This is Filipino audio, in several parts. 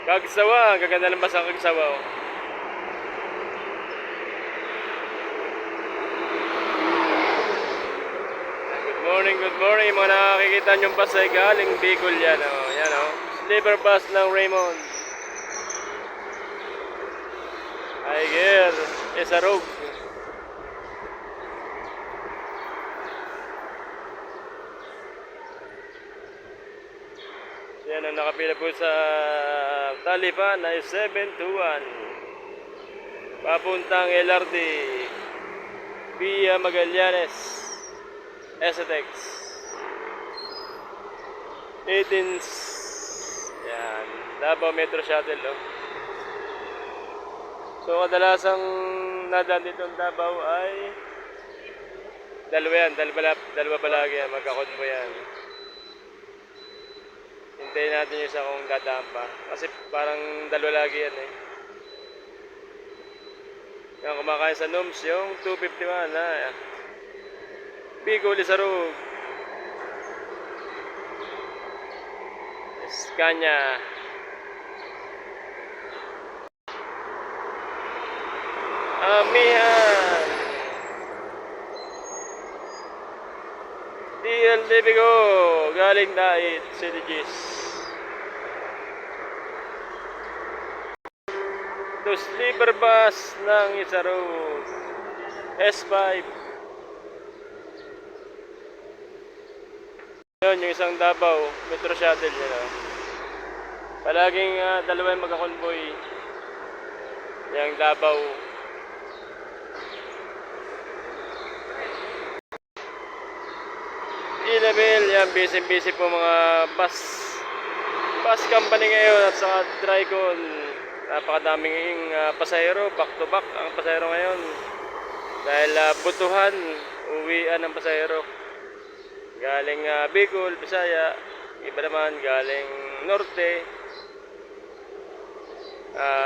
Kagsawa, ang gaganda ng basa Kagsawa. Oh. Good morning mga nakakikita niyong bus ay galing Bicol yan. Oh. Yan oh. Sleeper bus ng Raymond. Aiger, Esarog. Yan ang nakapila po sa Talipan ay 721 papuntang LRT via Magallanes STX 18 yan Davao Metro Shuttle oh. So kadalasang nadaan dito ng Davao ay dalawa palagi yan, magkakonvo yan. Hintayin natin yung isa kung dadaan pa. Kasi parang dalawa lagi yan eh. Yung kumakain sa Noms, yung 251 na Bicol, Isarog. Scania. Amihan. DL Libigo. Galing Dait, CDGs. To sleeper bus ng Isarog S5. Yun, yung isang Davao Metro Shuttle yun, oh. Palaging dalawa yung magkakonvoy. Yung Davao. E-level, yan, busy po mga bus company ngayon at saka Tricon. Napakadaming pasahero, back to back ang pasahero ngayon. Dahil butuhan, uwian ng pasahero. Galing Bicol, Bisaya, iba naman galing Norte,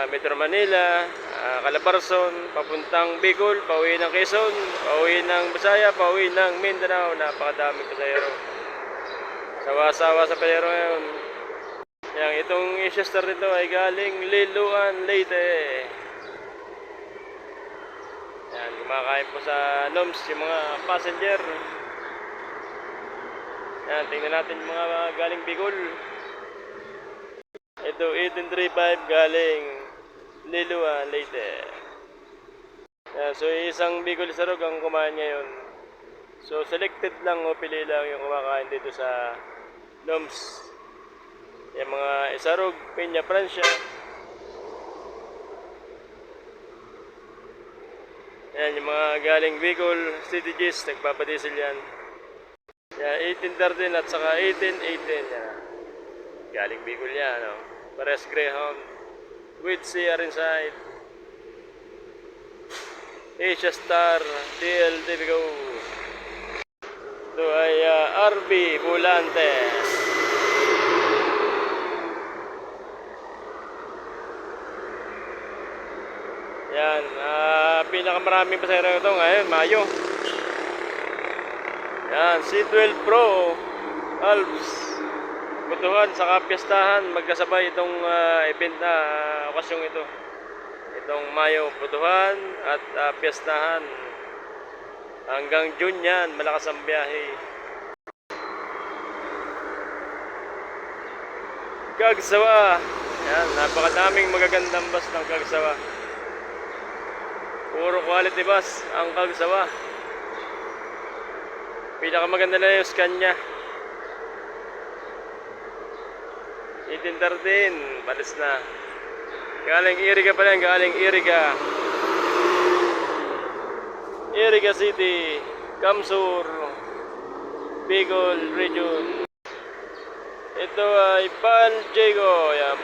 Metro Manila, Calabarzon, papuntang Bicol, pauwi ng Quezon, pauwi ng Bisaya, pauwi ng Mindanao. Napakadaming pasahero. Sawa-sawa sa pasahero ngayon. Yang itong Asia Star nito ay galing Liloan, Leyte. Yan, kumakain po sa Noms yung mga passenger. Yan, tingnan natin yung mga galing Bicol. Ito, 1835 galing Liloan, Leyte. Yan, so isang Bicol Isarog ang kumain ngayon. So selected lang o pili lang yung kumakain dito sa Noms. Yung mga Isarog, Peña Francia. Yan, yung mga galing Bicol, CDGs, nagpapadiesel yan. Yan, 1813 at saka 1818 yan. Galing Bicol yan, no? Pares Greyhound with CR inside. Asia Star, DL Libigo. Ito ay RB Volante. Yan, pinakamaraming pasahero ito ngayon, Mayo. Yan, C12 Pro Alps. Butuhan sa kapiestahan, magkasabay itong event na okasyong ito. Itong Mayo, butuhan at piestahan. Hanggang June yan, malakas ang biyahe. Kagsawa. Yan, napakadaming magagandang bus ng Kagsawa. Puro quality bus ang Kagsawa. Pinakamaganda na yung Scania. 1813, balis na. Galing Iriga pa lang, galing Iriga. Iriga City, Kamsur, Bicol Region. Ito ay Pan Diego, yan,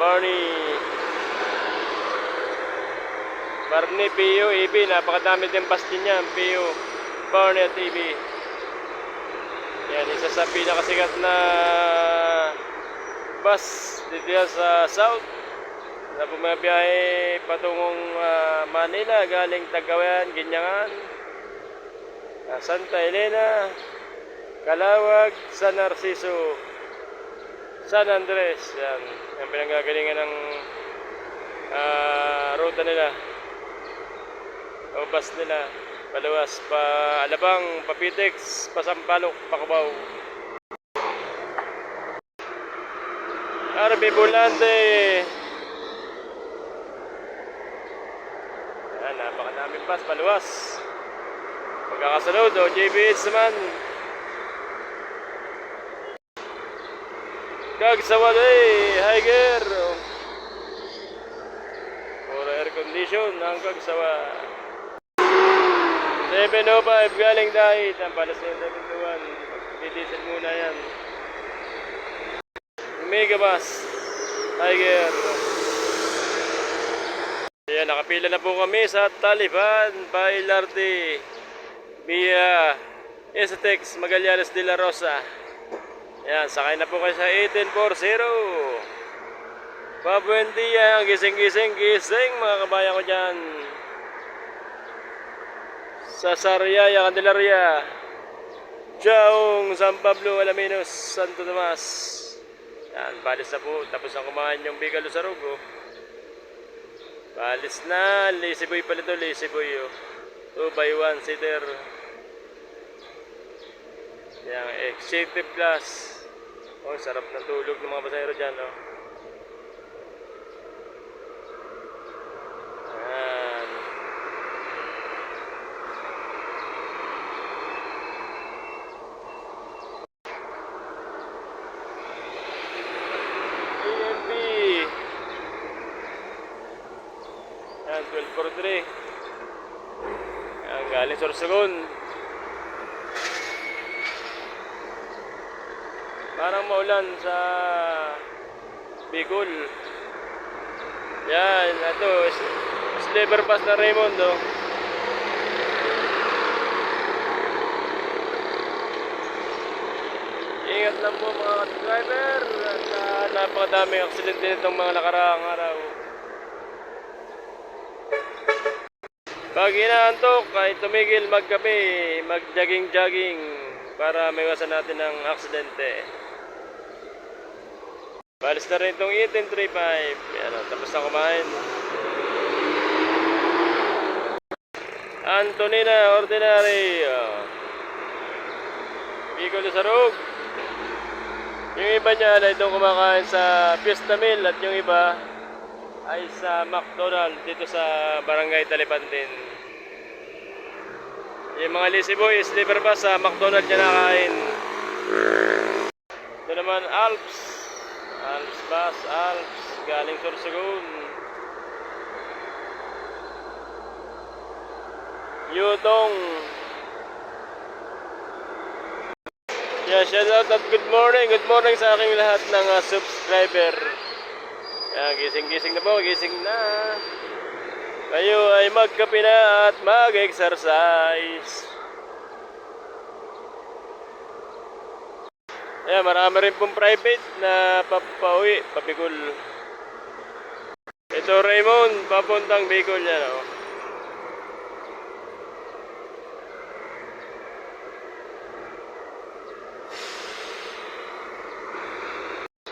Barney PO, EB, napakadami din bus din yan, PO, Barney at EB. Yan, isa sa pinakasikat na bus dito yan sa South na bumabiyahe patungong Manila, galing Tagawayan, Ginyangan, Santa Elena, Calawag, San Narciso, San Andres. Yan. Yan pinanggagalingan ng ruta nila. O bus nila. Paluwas, pa Alabang, Papitex, Pasampalok, Pacabaw. RB Volante. Yan, napakadaming bus, paluwas. Pagkakasunod, o JBH naman. Kagsawali, Higer. Puro air condition ang Kagsawa. 705 galing dahit. Ang palas na yung datinduan. Didiesel muna yan. Megabus, Tiger. Ayan, nakapila na po kami sa Taliban by Larte via Estex Magallanes de la Rosa. Ayan, sakay na po kayo sa 1840. Pabuendia, gising mga kabayan ko dyan. Sa Sariaya, Candelaria, Jaong, San Pablo, Alaminos, Santo Tomas. Yan, balis na po. Tapos na kumain yung Bicol Sarug, oh. Balis na. Lazy boy pala ito, lazy boy, oh. 2x1 seater. Yan, Executive Plus. Oh, sarap ng tulog ng mga pasahero dyan, oh. Yan. AMP. Yan, 1243. Yan, galing Sorsogon. Parang maulan sa Bicol. Yan, ito, sliver pass na Raymond, oh. Ingat lang po mga driver. Napakadaming aksidente nitong mga nakaraang araw. Pag inaantok ay tumigil magkape, mag-jogging para maiwasan natin ang aksidente. Balis na rin itong 1835. Ano, tapos na kumain. Antonina Ordinary. Bicol Sarug. Yung iba niya ay itong kumakain sa Fiesta Mill at yung iba ay sa McDonald's dito sa Barangay Talipantin. Yung mga lazy boys, liver ba sa McDonald's niya nakain. Ito naman Alps bus, Alps galing Sorsogon. Yutong. Yeah, shout out at good morning sa aking lahat ng subscriber. Yan, gising na po, gising na. Kayo ay magkape na at mag-exercise. Ayan, marami rin pong private na papauwi, papikul. Ito Raymond, papuntang Bicol yan, oh.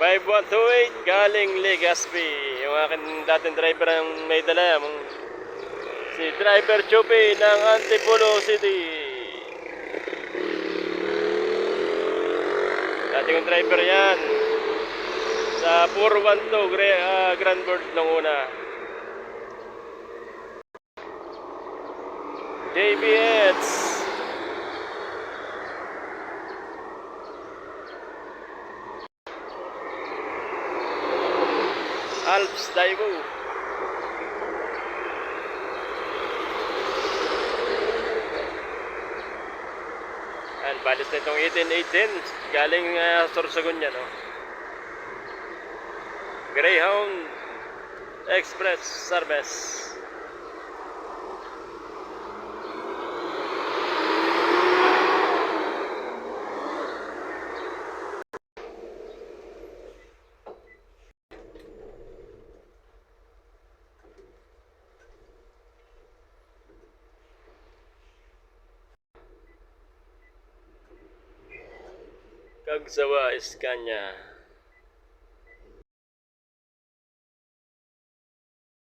(5128) galing Legazpi. Yung akin dating driver ang may dala, si driver Chupi ng Antipolo City. Dating yung driver yan sa 412 Grand Board nung una. JBH Alps Daewoo. And balis na itong 1818 galing Sorsogon yan, oh. Greyhound Express Service. Tagsawa Iskanya.